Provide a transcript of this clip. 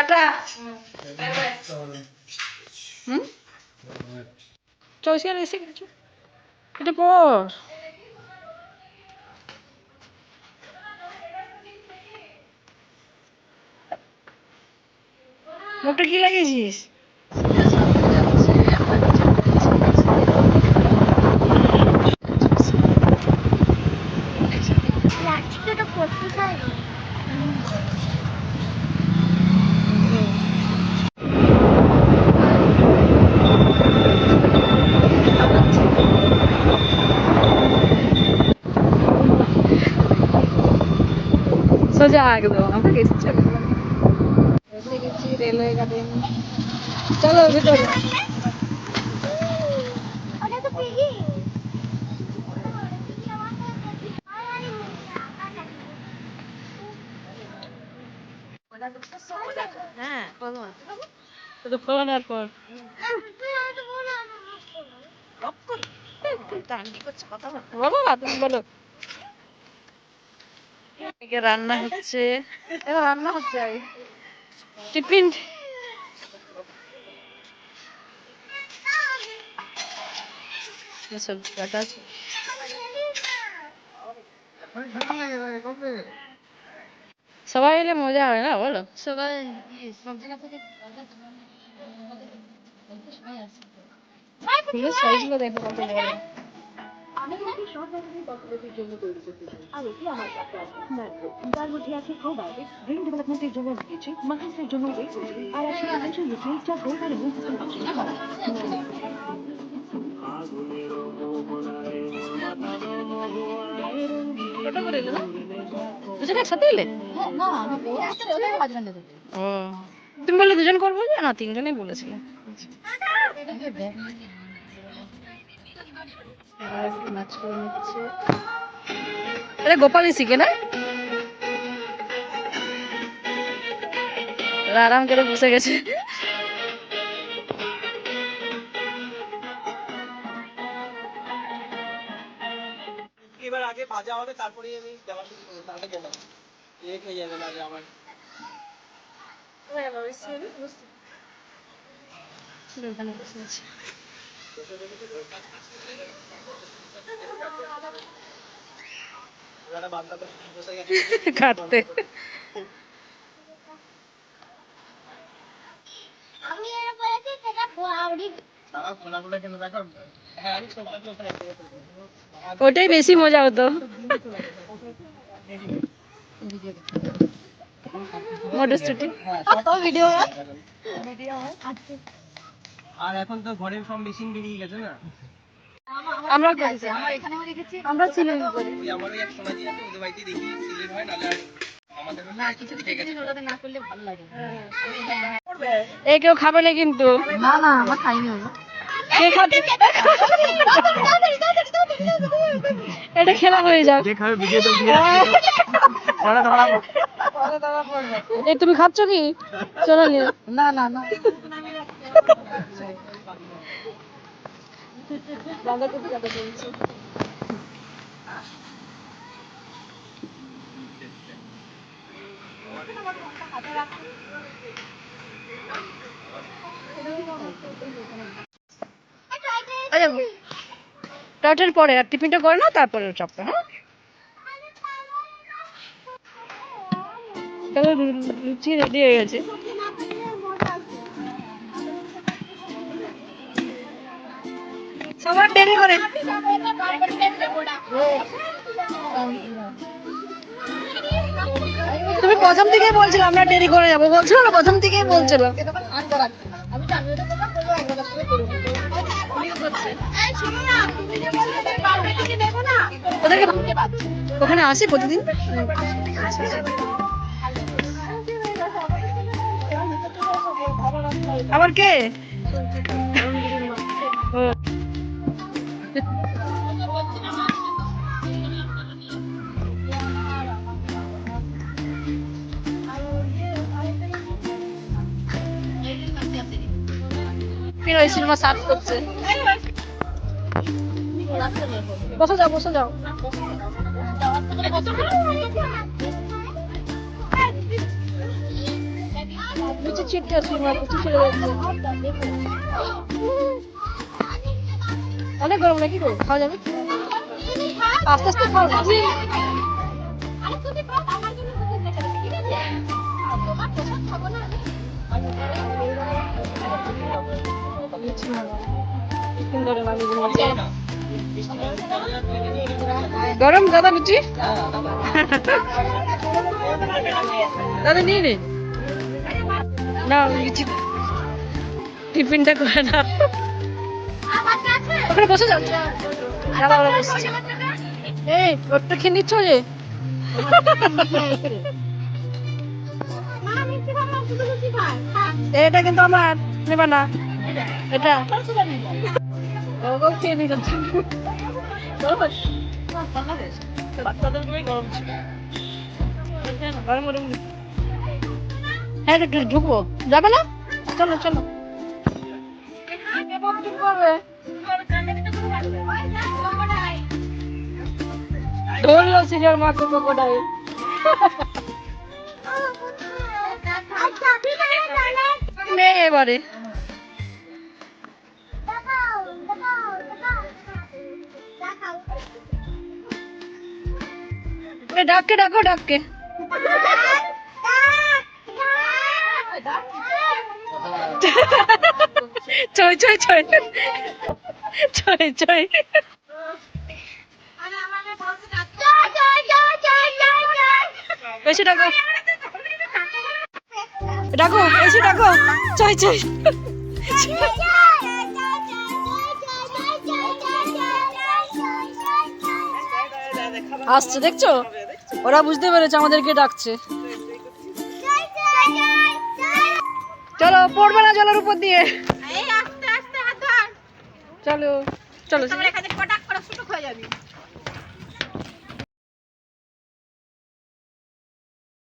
Tata চৌসিয়ার এসে গেছো এটা পর মুখটা কি লাগিয়েছিস সোজা একদম আমরা গেছি রেলওয়ে গার্ডেন চলো ভিতরে হ্যাঁ শুধু ফোনের পর বলো না তুমি বলো রান্না হচ্ছে এবার রান্না হচ্ছে টিফিন সবজি কাটা আছে সবাই এলে মজা হয় না বলো সবাই সবজি কাটা থেকে সাইজগুলো দেখো কত বড় আমি নাকি শর্ট টাইমের পপুলারিটির জন্য তৈরি করতে চাই আর এটি আমার কাছে আছে তার মধ্যে আছে প্রোবায়োটিক্স ব্রেন ডেভেলপমেন্টের জন্য দিয়েছি মাসের জন্য ওই করছি আর আছে এসেনশিয়াল নিউট্রিয়েন্টস যা গোল আর ইমিউন সিস্টেম ফাংশন কত করে এলো না দুজন একসাথে এলে না আমি একসাথে ওদের হাজবেন্ডে দেব ও তুমি বললে দুজন করবো না তিনজনেই বলেছিলে এটা গোপালী শিখে না আরাম করে বসে গেছে এবার আগে ভাজা হবে তারপরে আমি দেওয়া শুরু করব তাহলে কেন এক হয়ে যাবে না আমার কাটতে ওটাই বেশি মজা হতো মটরশুঁটি কত ভিডিও আর এখন তো ঘরের সব মেশিন বেরিয়ে গেছে না আমরা করেছি আমরা এখানেও রেখেছি আমরা সিলিং করি ওই আমারও এক সমাজই আছে ওদের বাড়িতে দেখি সিলিং হয় না আমাদের না কিছু ঠিক আছে ওটাতে না করলে ভালো লাগে এই কেউ খাবে না কিন্তু না না আমরা খাইনি ওটা কে খাবে এটা খেলা হয়ে যাক যে খাবে ভিডিও তো দিয়ে পরে ধরা পড়বে এই তুমি খাচ্ছ কি চলো নিয়ে না না না বাঁধাকপি কাটা চলছে টাটের পরে আর টিফিনটা করে না তারপরে চপটা হ্যাঁ তাহলে লুচি রেডি হয়ে গেছে সবার দেরি করে তুমি প্রথম থেকেই বলছিলে আমরা দেরি করে যাবো বলছো না প্রথম থেকেই বলছিল ওখানে আসে প্রতিদিন আবার কে ওই সিনেমা সার্চ করছে বসে যাও বসে যাও নিচে ছিটকে আছে মা, নিচে ছেড়ে যাচ্ছে। অনেক গরম নাকি গো, খাওয়া যাবে? আস্তে আস্তে খাও না। গরম দাদা লুচি দাদা নিয়ে নে না লুচি টিফিনটা করে না ওখানে বসে যাও দাদা ওরা বসছে এই ওটা খেয়ে নিচ্ছ যে এটা কিন্তু আমার নেবা না এটা ও খেয়ে নিল বাচ্চাদের খুবই গরম ছিল। হ্যাঁ একটু ঢুকবো যাবে না চলো চলো ধরলো সিরিয়াল মাকে কোকোডাইল নে এবারে ডাককে ডাকো ডাককে চই চই চই চই চই বেশি ডাকো ডাকো বেশি ডাকো চই চই আসছে দেখছো ওরা বুঝতে পেরেছে আমাদেরকে ডাকছে চলো পড়বে না জলের উপর দিয়ে চলো চলো